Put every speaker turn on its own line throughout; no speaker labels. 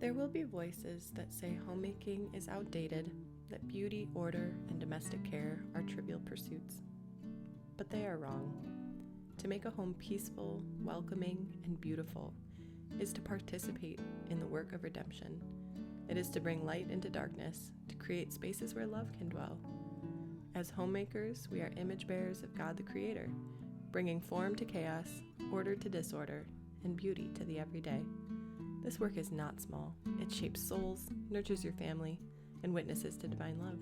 There will be voices that say homemaking is outdated, that beauty, order, and domestic care are trivial pursuits. But they are wrong. To make a home peaceful, welcoming, and beautiful is to participate in the work of redemption. It is to bring light into darkness, to create spaces where love can dwell. As homemakers, we are image bearers of God the Creator, bringing form to chaos, order to disorder, and beauty to the everyday. This work is not small. It shapes souls, nurtures your family, and witnesses to divine love.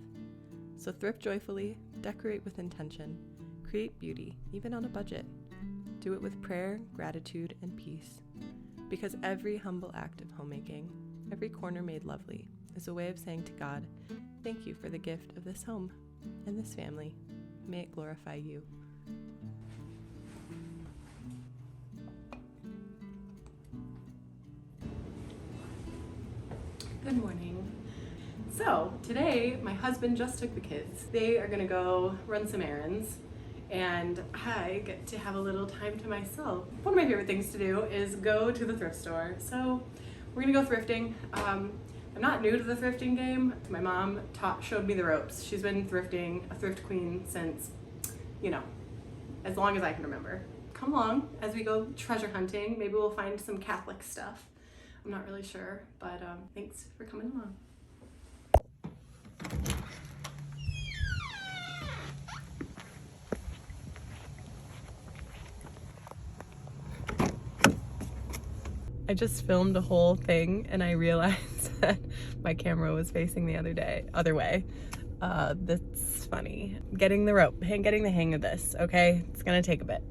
So thrift joyfully, decorate with intention, create beauty, even on a budget. Do it with prayer, gratitude, and peace. Because every humble act of homemaking, every corner made lovely, is a way of saying to God, thank you for the gift of this home and this family. May it glorify you. Good morning. So today my husband just took the kids. They are gonna go run some errands and I get to have a little time to myself. One of my favorite things to do is go to the thrift store. So we're gonna go thrifting. I'm not new to the thrifting game. My mom showed me the ropes. She's been thrifting, a thrift queen since, as long as I can remember. Come along as we go treasure hunting. Maybe we'll find some Catholic stuff. I'm not really sure, but thanks for coming along. I just filmed a whole thing and I realized that my camera was facing the other way. That's funny. Getting the hang of this, okay? It's gonna take a bit.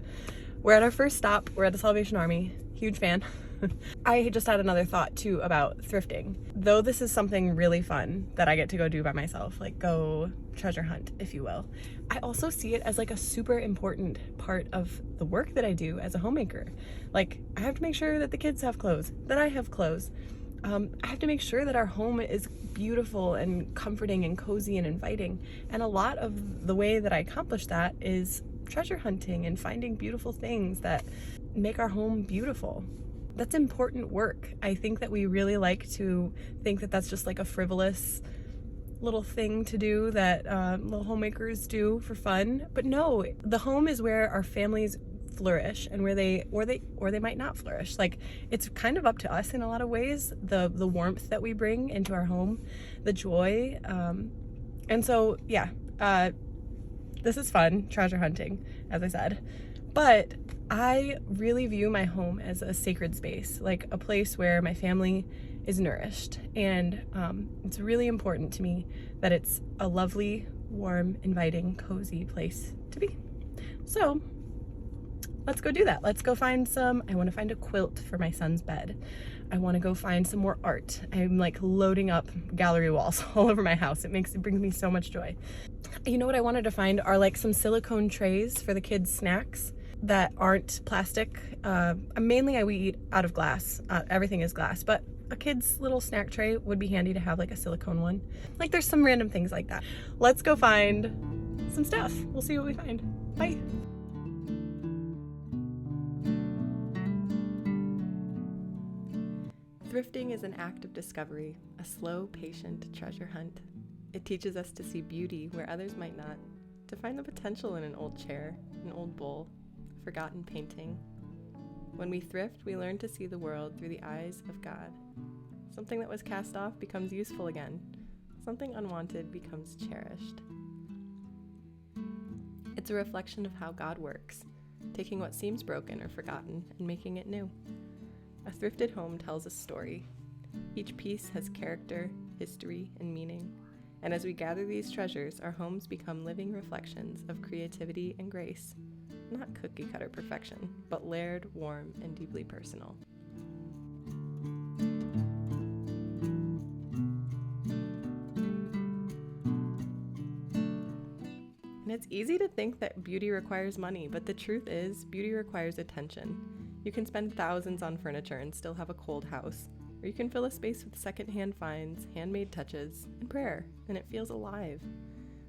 We're at our first stop. We're at the Salvation Army. Huge fan. I just had another thought too about thrifting. Though this is something really fun that I get to go do by myself, like go treasure hunt, if you will, I also see it as like a super important part of the work that I do as a homemaker. Like I have to make sure that the kids have clothes, that I have clothes. I have to make sure that our home is beautiful and comforting and cozy and inviting. And a lot of the way that I accomplish that is treasure hunting and finding beautiful things that make our home beautiful. That's important work. I think that we really like to think that that's just like a frivolous little thing to do that little homemakers do for fun. But no, the home is where our families flourish and where they might not flourish. Like it's kind of up to us in a lot of ways, the warmth that we bring into our home, the joy. And so yeah, this is fun, treasure hunting, as I said. But I really view my home as a sacred space, like a place where my family is nourished. And it's really important to me that it's a lovely, warm, inviting, cozy place to be. So let's go do that. Let's go find I want to find a quilt for my son's bed. I want to go find some more art. I'm like loading up gallery walls all over my house. It brings me so much joy. You know what I wanted to find are like some silicone trays for the kids' snacks that aren't plastic. Mainly we eat out of glass. Everything is glass, but a kid's little snack tray would be handy to have, like a silicone one. Like there's some random things like that. Let's go find some stuff. We'll see what we find. Bye. Thrifting is an act of discovery, a slow, patient treasure hunt. It teaches us to see beauty where others might not, to find the potential in an old chair, an old bowl, a forgotten painting. When we thrift, we learn to see the world through the eyes of God. Something that was cast off becomes useful again. Something unwanted becomes cherished. It's a reflection of how God works, taking what seems broken or forgotten and making it new. A thrifted home tells a story. Each piece has character, history, and meaning. And as we gather these treasures, our homes become living reflections of creativity and grace. Not cookie-cutter perfection, but layered, warm, and deeply personal. And it's easy to think that beauty requires money, but the truth is, beauty requires attention. You can spend thousands on furniture and still have a cold house, or you can fill a space with secondhand finds, handmade touches, and prayer, and it feels alive.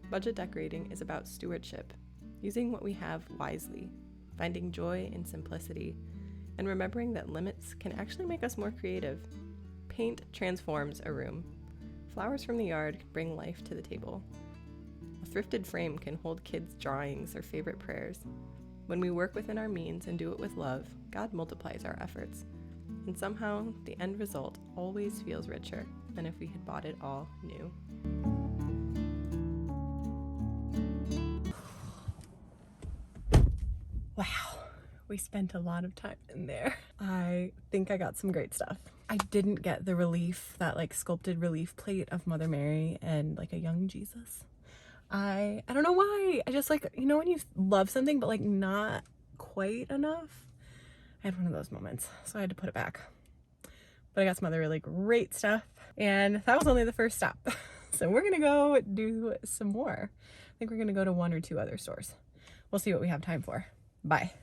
Budget decorating is about stewardship, using what we have wisely, finding joy in simplicity, and remembering that limits can actually make us more creative. Paint transforms a room. Flowers from the yard can bring life to the table. A thrifted frame can hold kids' drawings or favorite prayers. When we work within our means and do it with love, God multiplies our efforts. And somehow, the end result always feels richer than if we had bought it all new. Wow, we spent a lot of time in there. I think I got some great stuff. I didn't get the relief, that like sculpted relief plate of Mother Mary and like a young Jesus. I don't know why. I just like, you know, when you love something but like not quite enough? I had one of those moments, so I had to put it back. But I got some other really great stuff, and that was only the first stop. So we're gonna go do some more. I think we're gonna go to 1 or 2 other stores. We'll see what we have time for. Bye.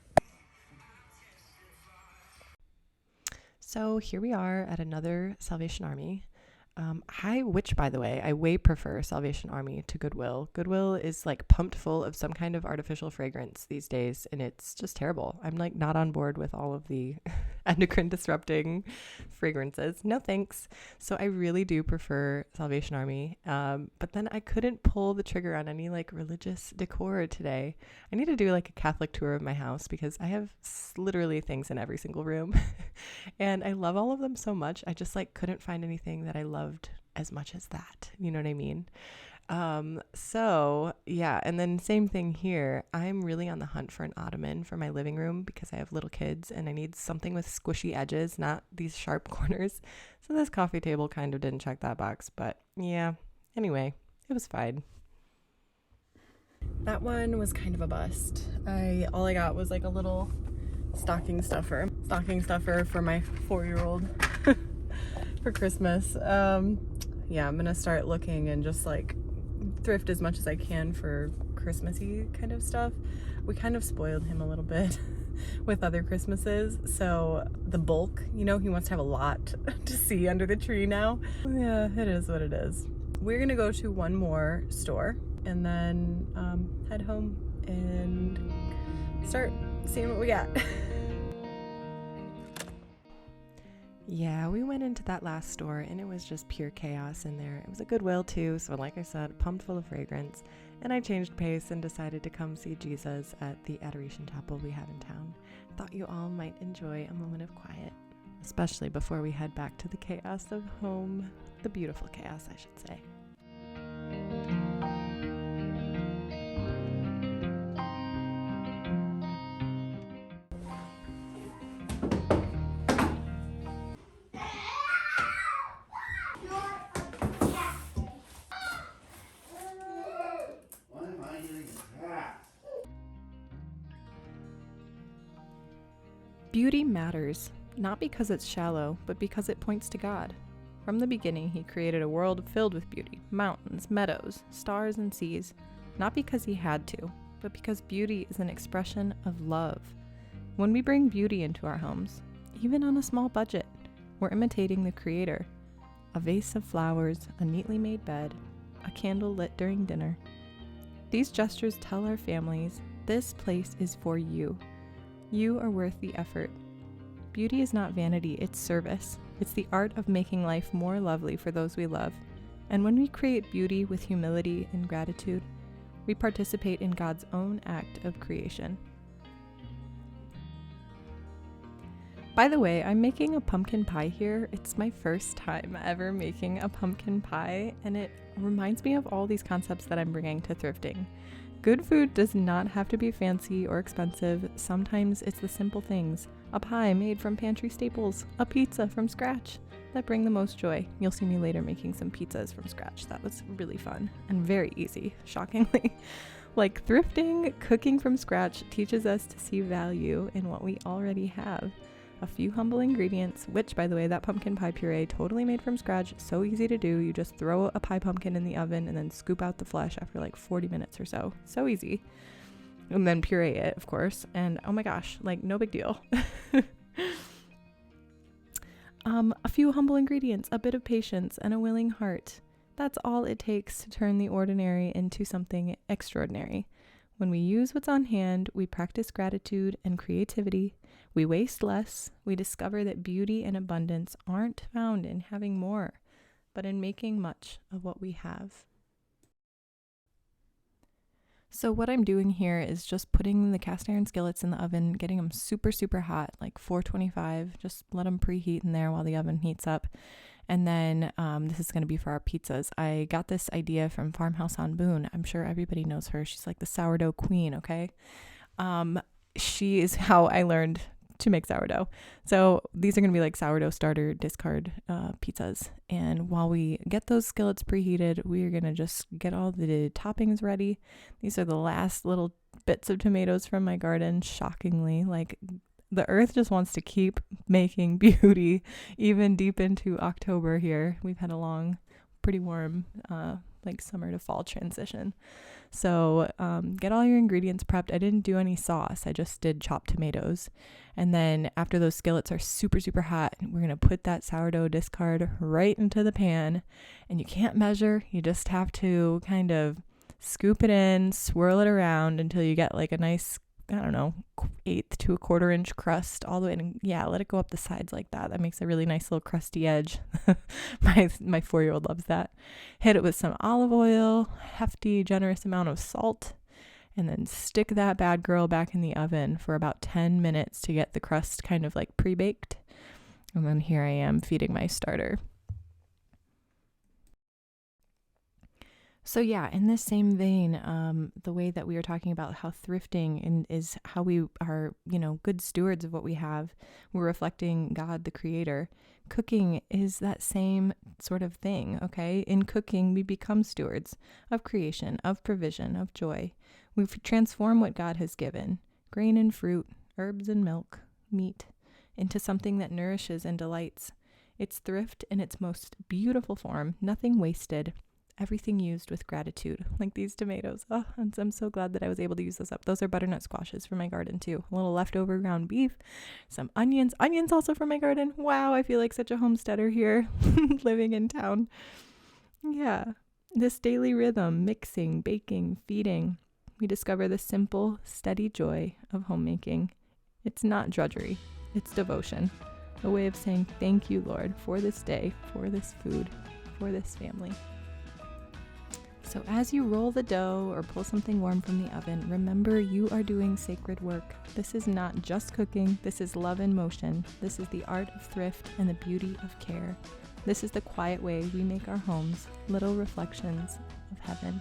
So here we are at another Salvation Army. Which by the way, I way prefer Salvation Army to Goodwill. Goodwill is like pumped full of some kind of artificial fragrance these days, and it's just terrible. I'm like not on board with all of the endocrine disrupting fragrances. No thanks. So I really do prefer Salvation Army. But then I couldn't pull the trigger on any like religious decor today. I need to do like a Catholic tour of my house because I have literally things in every single room. And I love all of them so much. I just like couldn't find anything that I loved as much as that. You know what I mean? So yeah. And then same thing here. I'm really on the hunt for an ottoman for my living room because I have little kids and I need something with squishy edges, not these sharp corners. So this coffee table kind of didn't check that box, but yeah. Anyway, it was fine. That one was kind of a bust. All I got was like a little stocking stuffer for my 4-year-old for Christmas. Yeah, I'm gonna start looking and just like thrift as much as I can for Christmassy kind of stuff. We kind of spoiled him a little bit with other Christmases, so the bulk, you know, he wants to have a lot to see under the tree now. Yeah, it is what it is. We're gonna go to one more store and then head home and start seeing what we got. Yeah, we went into that last store and it was just pure chaos in there. It was a Goodwill too, so like I said, pumped full of fragrance. And I changed pace and decided to come see Jesus at the Adoration Chapel we have in town. Thought you all might enjoy a moment of quiet, especially before we head back to the chaos of home. The beautiful chaos, I should say. Beauty matters, not because it's shallow, but because it points to God. From the beginning, he created a world filled with beauty, mountains, meadows, stars, and seas, not because he had to, but because beauty is an expression of love. When we bring beauty into our homes, even on a small budget, we're imitating the Creator. A vase of flowers, a neatly made bed, a candle lit during dinner. These gestures tell our families, this place is for you. You are worth the effort. Beauty is not vanity, it's service. It's the art of making life more lovely for those we love. And when we create beauty with humility and gratitude, we participate in God's own act of creation. By the way, I'm making a pumpkin pie here. It's my first time ever making a pumpkin pie, and it reminds me of all these concepts that I'm bringing to thrifting. Good food does not have to be fancy or expensive. Sometimes it's the simple things. A pie made from pantry staples, a pizza from scratch, that bring the most joy. You'll see me later making some pizzas from scratch. That was really fun and very easy, shockingly. Like thrifting, cooking from scratch teaches us to see value in what we already have. A few humble ingredients, which, by the way, that pumpkin pie puree totally made from scratch. So easy to do. You just throw a pie pumpkin in the oven and then scoop out the flesh after like 40 minutes or so. So easy. And then puree it, of course. And oh my gosh, like no big deal. A few humble ingredients, a bit of patience, and a willing heart. That's all it takes to turn the ordinary into something extraordinary. When we use what's on hand, we practice gratitude and creativity.
We waste less. We discover that beauty and abundance aren't found in having more, but in making much of what we have. So what I'm doing here is just putting the cast iron skillets in the oven, getting them super, super hot, like 425. Just let them preheat in there while the oven heats up. And then this is going to be for our pizzas. I got this idea from Farmhouse on Boone. I'm sure everybody knows her. She's like the sourdough queen, okay? She is how I learned to make sourdough. So these are going to be like sourdough starter discard pizzas. And while we get those skillets preheated, we're going to just get all the toppings ready. These are the last little bits of tomatoes from my garden, shockingly. Like, the earth just wants to keep making beauty even deep into October here. We've had a long, pretty warm like summer to fall transition. So get all your ingredients prepped. I didn't do any sauce. I just did chopped tomatoes. And then after those skillets are super, super hot, we're going to put that sourdough discard right into the pan. And you can't measure. You just have to kind of scoop it in, swirl it around until you get like a nice, I don't know, 1/8 to 1/4 inch crust all the way. And yeah, let it go up the sides like that. That makes a really nice little crusty edge. My 4-year-old loves that. Hit it with some olive oil, hefty, generous amount of salt, and then stick that bad girl back in the oven for about 10 minutes to get the crust kind of like pre-baked. And then here I am feeding my starter. So yeah, in this same vein, the way that we were talking about how thrifting is how we are, good stewards of what we have. We're reflecting God, the creator. Cooking is that same sort of thing, okay? In cooking, we become stewards of creation, of provision, of joy. We transform what God has given, grain and fruit, herbs and milk, meat, into something that nourishes and delights. It's thrift in its most beautiful form, nothing wasted. Everything used with gratitude, like these tomatoes. Oh, and I'm so glad that I was able to use those up. Those are butternut squashes from my garden too. A little leftover ground beef, some onions also from my garden. Wow, I feel like such a homesteader here, living in town. Yeah, this daily rhythm, mixing, baking, feeding. We discover the simple, steady joy of homemaking. It's not drudgery, it's devotion. A way of saying thank you, Lord, for this day, for this food, for this family. So as you roll the dough or pull something warm from the oven, remember you are doing sacred work. This is not just cooking. This is love in motion. This is the art of thrift and the beauty of care. This is the quiet way we make our homes little reflections of heaven.